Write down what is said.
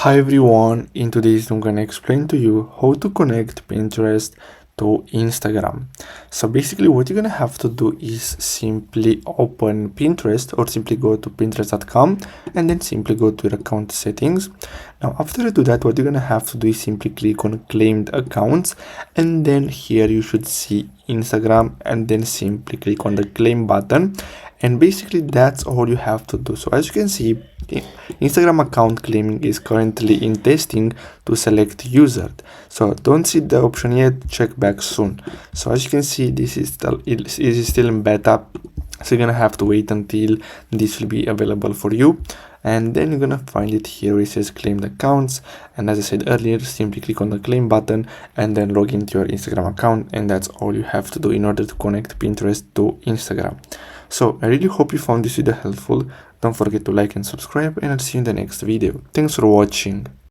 Hi everyone, in today's I'm gonna explain to you how to connect Pinterest to Instagram. So basically what you're gonna have to do is simply open Pinterest or simply go to pinterest.com and then simply go to your account settings. Now after you do that, what you're gonna have to do is simply click on claimed accounts, and then here you should see Instagram, and then simply click on the claim button, and basically that's all you have to do. So as you can see, Instagram account claiming is currently in testing to select user. So don't see the option yet, check back soon. So as you can see, this is still in beta, so you're gonna have to wait until this will be available for you, and then you're gonna find it here where it says claimed accounts. And as I said earlier, simply click on the claim button and then log into your Instagram account, and that's all you have to do in order to connect Pinterest to Instagram. So I really hope you found this video helpful. Don't forget to like and subscribe, and I'll see you in the next video. Thanks for watching.